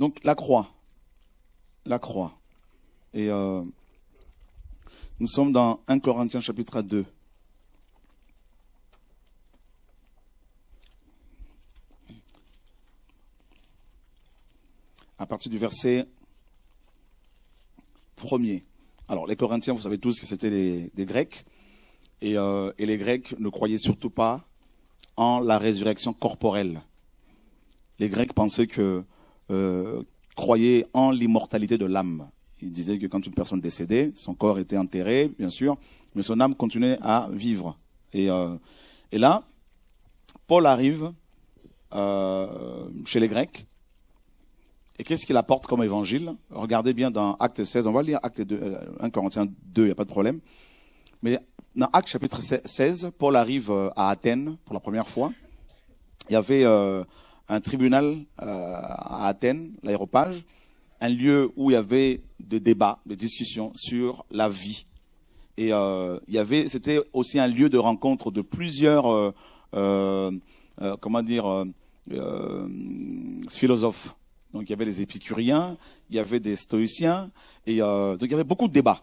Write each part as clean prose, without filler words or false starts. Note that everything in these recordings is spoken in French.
Donc la croix. La croix. Et nous sommes dans 1 Corinthiens chapitre 2. À partir du verset 1er. Alors les Corinthiens, vous savez tous que c'était des Grecs. Et les Grecs ne croyaient surtout pas en la résurrection corporelle. Les Grecs pensaient croyaient en l'immortalité de l'âme. Ils disaient que quand une personne décédait, son corps était enterré, bien sûr, mais son âme continuait à vivre. Et là, Paul arrive chez les Grecs. Et qu'est-ce qu'il apporte comme évangile? Regardez bien dans Acte 16, on va lire Acte 2, 1 Corinthiens 2, il n'y a pas de problème. Mais dans Acte chapitre 16, Paul arrive à Athènes pour la première fois. Il y avait un tribunal à Athènes, l'Aréopage, un lieu où il y avait des débats, des discussions sur la vie. Et c'était aussi un lieu de rencontre de plusieurs, philosophes. Donc il y avait des épicuriens, il y avait des stoïciens, et donc il y avait beaucoup de débats.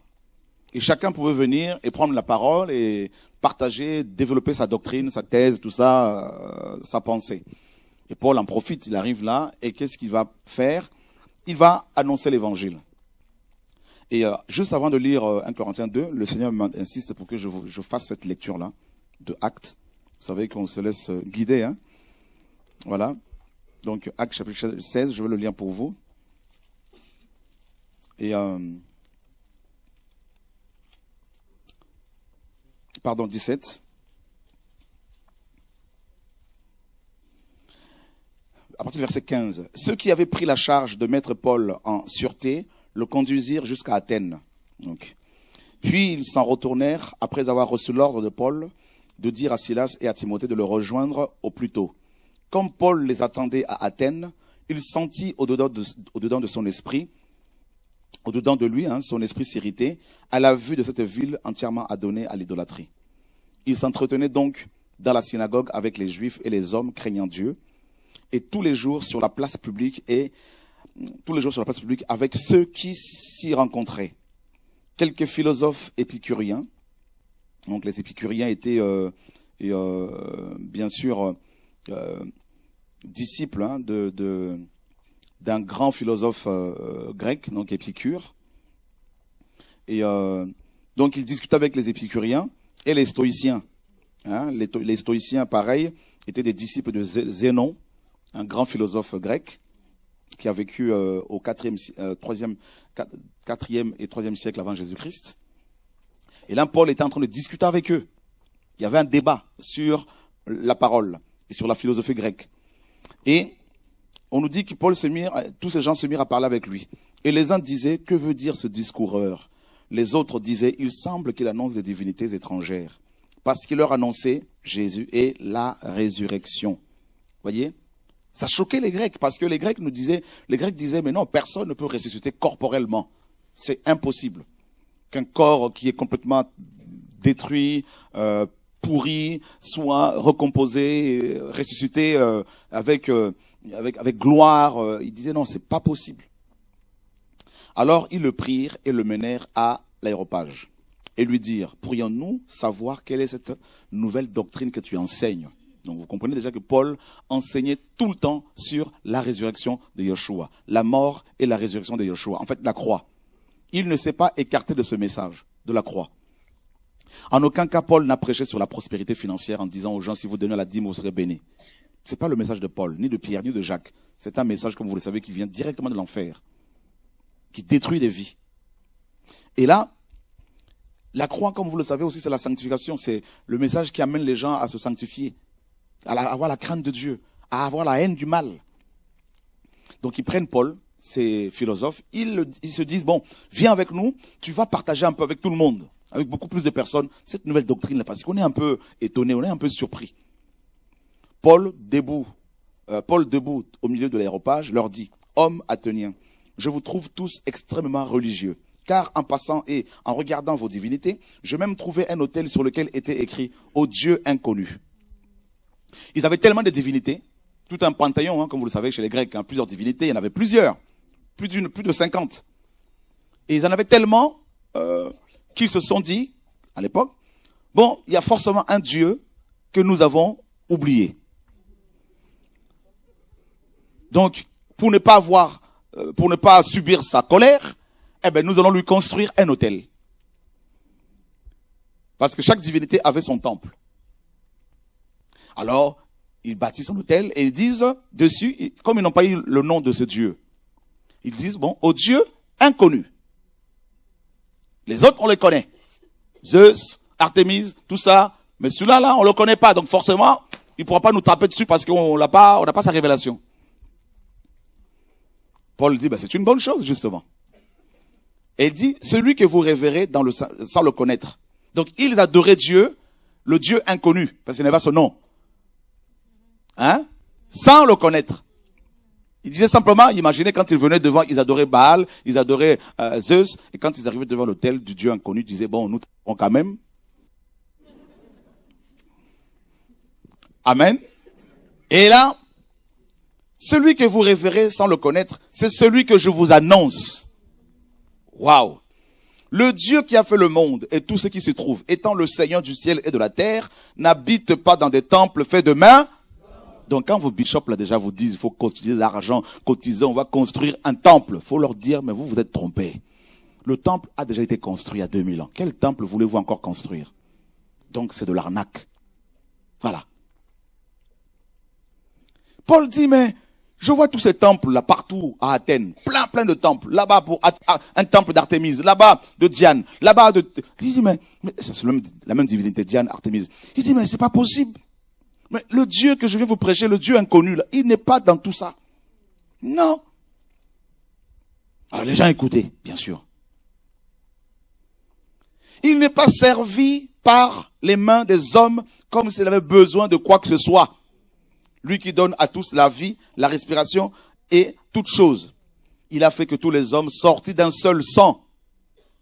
Et chacun pouvait venir et prendre la parole et partager, développer sa doctrine, sa thèse, tout ça, sa pensée. Et Paul en profite, il arrive là, et qu'est-ce qu'il va faire? Il va annoncer l'évangile. Et juste avant de lire 1 Corinthiens 2, le Seigneur insiste pour que je fasse cette lecture-là, de Actes. Vous savez qu'on se laisse guider, hein? Voilà. Donc, Actes chapitre 16, je vais le lire pour vous. Et, 17. À partir du verset 15. Ceux qui avaient pris la charge de mettre Paul en sûreté le conduisirent jusqu'à Athènes. Donc. Puis ils s'en retournèrent après avoir reçu l'ordre de Paul de dire à Silas et à Timothée de le rejoindre au plus tôt. Comme Paul les attendait à Athènes, il sentit au-dedans de son esprit, au-dedans de lui, son esprit s'irritait à la vue de cette ville entièrement adonnée à l'idolâtrie. Il s'entretenait donc dans la synagogue avec les Juifs et les hommes craignant Dieu, et tous les jours sur la place publique avec ceux qui s'y rencontraient. Quelques philosophes épicuriens, donc les épicuriens étaient bien sûr disciple d'un grand philosophe grec, donc Épicure. Et donc il discutait avec les épicuriens et les stoïciens. Les stoïciens, pareil, étaient des disciples de Zénon, un grand philosophe grec qui a vécu au 4e et 3e siècle avant Jésus-Christ. Et là, Paul était en train de discuter avec eux. Il y avait un débat sur la parole et sur la philosophie grecque. Et on nous dit que tous ces gens se mirent à parler avec lui. Et les uns disaient, que veut dire ce discoureur? Les autres disaient, il semble qu'il annonce des divinités étrangères. Parce qu'il leur annonçait Jésus et la résurrection. Voyez? Ça choquait les Grecs, parce que les Grecs disaient, mais non, personne ne peut ressusciter corporellement. C'est impossible. Qu'un corps qui est complètement détruit, pourri, soit recomposé, ressuscité avec gloire. Ils disaient non, c'est pas possible. Alors ils le prirent et le menèrent à l'Aréopage et lui dirent, pourrions-nous savoir quelle est cette nouvelle doctrine que tu enseignes? Donc vous comprenez déjà que Paul enseignait tout le temps sur la résurrection de Yeshua, la mort et la résurrection de Yeshua, en fait la croix. Il ne s'est pas écarté de ce message, de la croix. En aucun cas, Paul n'a prêché sur la prospérité financière en disant aux gens, si vous donnez la dîme, vous serez bénis. Ce n'est pas le message de Paul, ni de Pierre, ni de Jacques. C'est un message, comme vous le savez, qui vient directement de l'enfer, qui détruit des vies. Et là, la croix, comme vous le savez aussi, c'est la sanctification. C'est le message qui amène les gens à se sanctifier, à avoir la crainte de Dieu, à avoir la haine du mal. Donc ils prennent Paul, ces philosophes, ils se disent, bon, viens avec nous, tu vas partager un peu avec tout le monde, avec beaucoup plus de personnes, cette nouvelle doctrine-là, parce qu'on est un peu étonné, on est un peu surpris. Paul, debout au milieu de l'Aréopage, leur dit, hommes athéniens, je vous trouve tous extrêmement religieux, car en passant et en regardant vos divinités, je même trouvais un autel sur lequel était écrit, ô Dieu inconnu. Ils avaient tellement de divinités, tout un panthéon, comme vous le savez chez les Grecs, plusieurs divinités, il y en avait plusieurs. plus de 50. Et ils en avaient tellement qu'ils se sont dit, à l'époque, bon, il y a forcément un Dieu que nous avons oublié. Donc, pour ne pas subir sa colère, eh ben, nous allons lui construire un autel. Parce que chaque divinité avait son temple. Alors, ils bâtissent un autel et ils disent dessus, comme ils n'ont pas eu le nom de ce Dieu, ils disent, bon, au Dieu inconnu. Les autres, on les connaît. Zeus, Artémise, tout ça. Mais celui-là, là, on le connaît pas. Donc forcément, il pourra pas nous taper dessus parce qu'on n'a pas sa révélation. Paul dit, ben, c'est une bonne chose, justement. Et il dit, celui que vous révérez sans le connaître. Donc, ils adoraient Dieu, le Dieu inconnu, parce qu'il n'est pas son nom. Hein? Sans le connaître. Il disait simplement, imaginez quand ils venaient devant, ils adoraient Baal, ils adoraient Zeus, et quand ils arrivaient devant l'autel du Dieu inconnu, ils disaient, bon, nous t'adorons quand même. Amen. Et là, celui que vous révérez sans le connaître, c'est celui que je vous annonce. Waouh! Le Dieu qui a fait le monde et tout ce qui s'y trouve, étant le Seigneur du ciel et de la terre, n'habite pas dans des temples faits de mains. Donc quand vos bishops là déjà vous disent, il faut cotiser de l'argent, cotiser, on va construire un temple. Il faut leur dire, mais vous êtes trompés. Le temple a déjà été construit il y a 2000 ans. Quel temple voulez-vous encore construire? Donc c'est de l'arnaque. Voilà. Paul dit, mais je vois tous ces temples là partout à Athènes, plein de temples. Là-bas pour un temple d'Artémise, là-bas de Diane, là-bas de. Il dit mais c'est la même divinité Diane, Artémise. Il dit mais c'est pas possible. Mais le Dieu que je viens vous prêcher, le Dieu inconnu là, il n'est pas dans tout ça. Non. Alors les gens écoutaient, bien sûr. Il n'est pas servi par les mains des hommes comme s'il avait besoin de quoi que ce soit. Lui qui donne à tous la vie, la respiration et toute chose. Il a fait que tous les hommes sortis d'un seul sang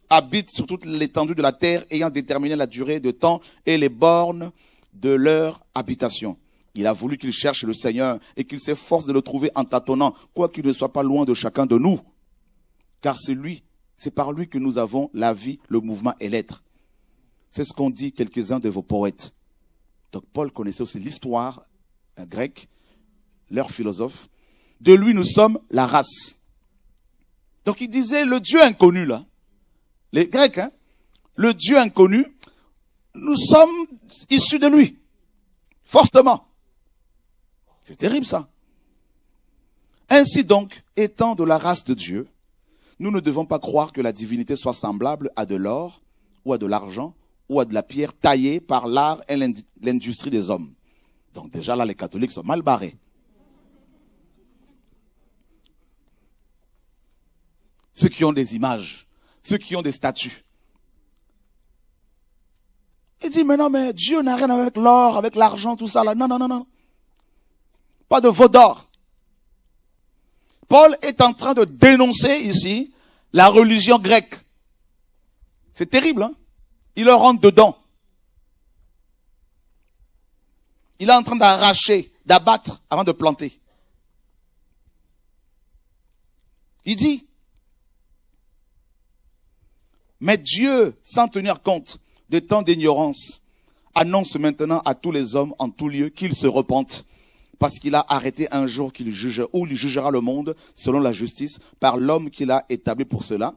habitent sur toute l'étendue de la terre, ayant déterminé la durée de temps et les bornes de leur habitation. Il a voulu qu'ils cherchent le Seigneur et qu'ils s'efforcent de le trouver en tâtonnant, quoiqu'il ne soit pas loin de chacun de nous. Car c'est par lui que nous avons la vie, le mouvement et l'être. C'est ce qu'ont dit quelques-uns de vos poètes. Donc Paul connaissait aussi l'histoire grec, leur philosophe. De lui, nous sommes la race. Donc il disait, le Dieu inconnu, là, les Grecs, hein, le Dieu inconnu, nous sommes issus de lui. Fortement. C'est terrible, ça. Ainsi donc, étant de la race de Dieu, nous ne devons pas croire que la divinité soit semblable à de l'or, ou à de l'argent, ou à de la pierre taillée par l'art et l'industrie des hommes. Donc déjà là, les catholiques sont mal barrés. Ceux qui ont des images, ceux qui ont des statues. Il dit, mais non, mais Dieu n'a rien avec l'or, avec l'argent, tout ça là. Non, non, non, non. Pas de veau d'or. Paul est en train de dénoncer ici la religion grecque. C'est terrible, hein? Il leur rentre dedans. Il est en train d'arracher, d'abattre avant de planter. Il dit, mais Dieu, sans tenir compte des temps d'ignorance, annonce maintenant à tous les hommes en tout lieu qu'ils se repentent, parce qu'il a arrêté un jour qu'il juge, où il jugera le monde selon la justice par l'homme qu'il a établi pour cela,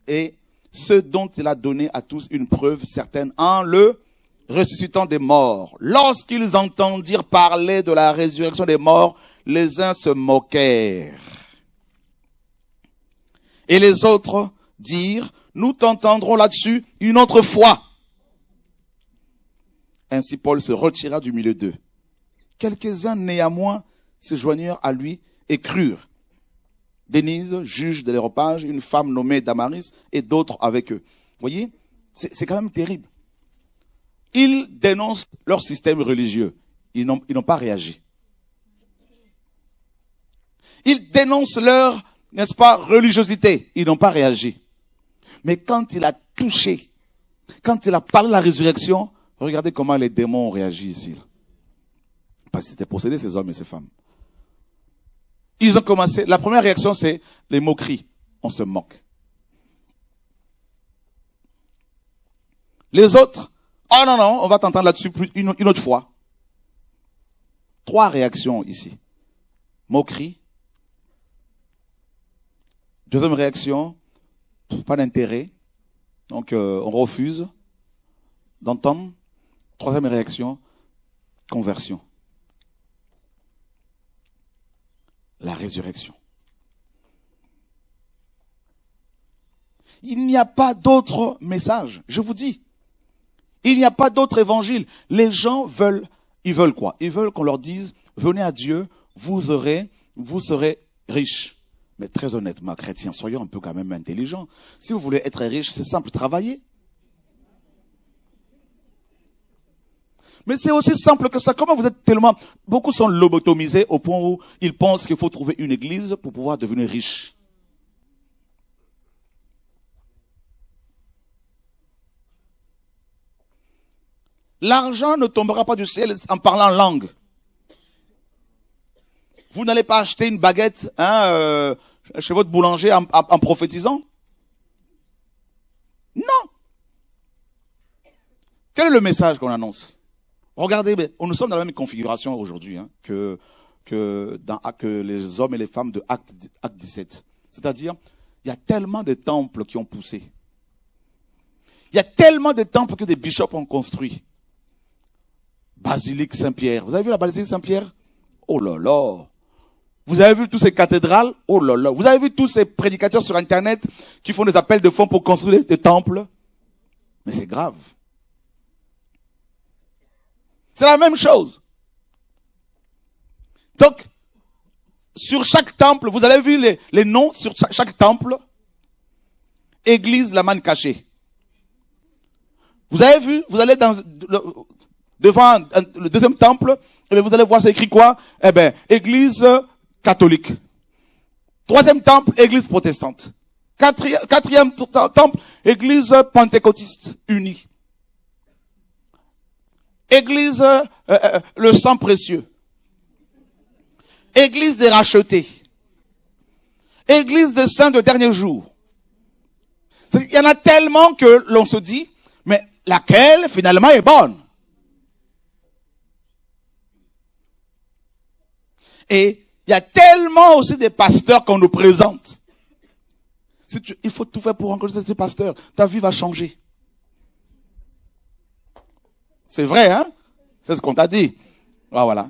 et ce dont il a donné à tous une preuve certaine en le ressuscitant des morts. Lorsqu'ils entendirent parler de la résurrection des morts, les uns se moquèrent. Et les autres dirent, nous t'entendrons là-dessus une autre fois. Ainsi Paul se retira du milieu d'eux. Quelques-uns néanmoins se joignirent à lui et crurent. Denise, juge de l'Aréopage, une femme nommée Damaris et d'autres avec eux. Vous voyez, c'est quand même terrible. Ils dénoncent leur système religieux. Ils n'ont pas réagi. Ils dénoncent leur, n'est-ce pas, religiosité. Ils n'ont pas réagi. Mais quand il a touché, quand il a parlé de la résurrection, regardez comment les démons ont réagi ici. Parce qu'ils étaient possédés, ces hommes et ces femmes. Ils ont commencé, la première réaction, c'est les moqueries. on se moque. Les autres, oh non, non, on va t'entendre là-dessus une autre fois. 3 réactions ici. Moquerie. Deuxième réaction, pas d'intérêt. Donc on refuse d'entendre. Troisième réaction, conversion. La résurrection. Il n'y a pas d'autre message, je vous dis. Il n'y a pas d'autre évangile. Les gens ils veulent quoi? Ils veulent qu'on leur dise, venez à Dieu, vous serez riches. Mais très honnêtement, chrétiens, soyons un peu quand même intelligents. Si vous voulez être riche, c'est simple, travaillez. Mais c'est aussi simple que ça. Comment vous êtes tellement... Beaucoup sont lobotomisés au point où ils pensent qu'il faut trouver une église pour pouvoir devenir riche. L'argent ne tombera pas du ciel en parlant langue. Vous n'allez pas acheter une baguette chez votre boulanger en prophétisant. Non. Quel est le message qu'on annonce? Regardez, nous sommes dans la même configuration aujourd'hui que les hommes et les femmes de Acte 17. C'est-à-dire, il y a tellement de temples qui ont poussé. Il y a tellement de temples que des bishops ont construits. Basilique Saint-Pierre. Vous avez vu la basilique Saint-Pierre? Oh là là. Vous avez vu tous ces cathédrales? Oh là là. Vous avez vu tous ces prédicateurs sur Internet qui font des appels de fonds pour construire des temples? Mais c'est grave. C'est la même chose. Donc, sur chaque temple, vous avez vu les noms sur chaque temple? Église la manne cachée. Vous avez vu? Vous allez devant le deuxième temple, et vous allez voir, c'est écrit quoi? Eh bien, église catholique. Troisième temple, église protestante. Quatrième temple, église pentecôtiste unie. Église le sang précieux. Église des rachetés. Église des saints de dernier jour. Il y en a tellement que l'on se dit, mais laquelle finalement est bonne? Et il y a tellement aussi des pasteurs qu'on nous présente. Il faut tout faire pour rencontrer ces pasteurs. Ta vie va changer. C'est vrai, hein? C'est ce qu'on t'a dit. Ah, voilà.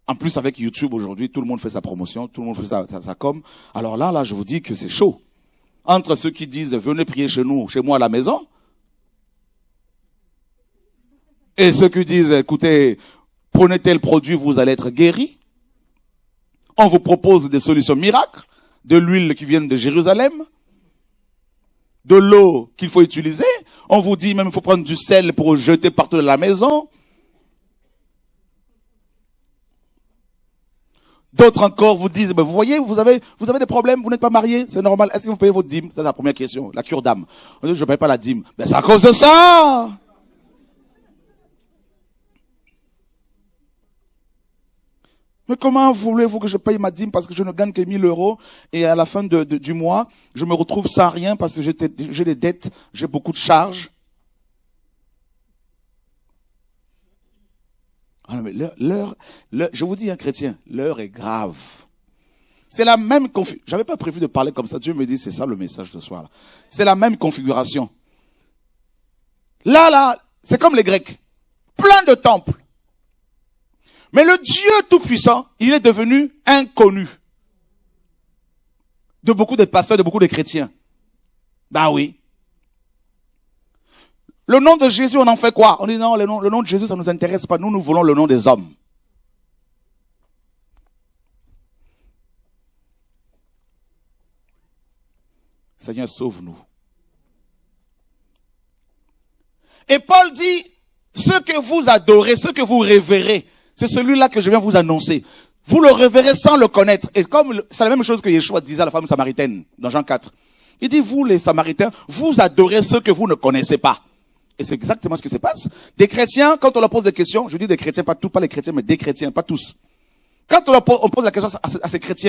En plus, avec YouTube aujourd'hui, tout le monde fait sa promotion, tout le monde fait sa com. Alors là, je vous dis que c'est chaud. Entre ceux qui disent, venez prier chez moi à la maison, et ceux qui disent, écoutez, prenez tel produit, vous allez être guéri. On vous propose des solutions miracles, de l'huile qui vient de Jérusalem, de l'eau qu'il faut utiliser. On vous dit même qu'il faut prendre du sel pour jeter partout dans la maison. D'autres encore vous disent, vous voyez, vous avez des problèmes, vous n'êtes pas marié, c'est normal. Est-ce que vous payez votre dîme? C'est la première question, la cure d'âme. Je ne paye pas la dîme. Mais c'est à cause de ça! Mais comment voulez-vous que je paye ma dîme parce que je ne gagne que 1000 € et à la fin du mois, je me retrouve sans rien parce que j'ai des dettes, j'ai beaucoup de charges? Ah, mais l'heure, je vous dis, chrétien, l'heure est grave. C'est la même configuration. J'avais pas prévu de parler comme ça. Dieu me dit, c'est ça le message ce soir. C'est la même configuration. Là, c'est comme les Grecs. Plein de temples. Mais le Dieu Tout-Puissant, il est devenu inconnu. De beaucoup de pasteurs, de beaucoup de chrétiens. Bah oui. Le nom de Jésus, on en fait quoi? On dit non, le nom de Jésus, ça ne nous intéresse pas. Nous voulons le nom des hommes. Seigneur, sauve-nous. Et Paul dit, ce que vous adorez, ce que vous révérez, c'est celui-là que je viens vous annoncer. Vous le révérez sans le connaître. Et comme c'est la même chose que Yeshua disait à la femme samaritaine dans Jean 4. Il dit, vous les Samaritains, vous adorez ce que vous ne connaissez pas. Et c'est exactement ce qui se passe. Des chrétiens, quand on leur pose des questions, je dis des chrétiens, pas les chrétiens, mais des chrétiens, pas tous. Quand on pose la question à ces chrétiens,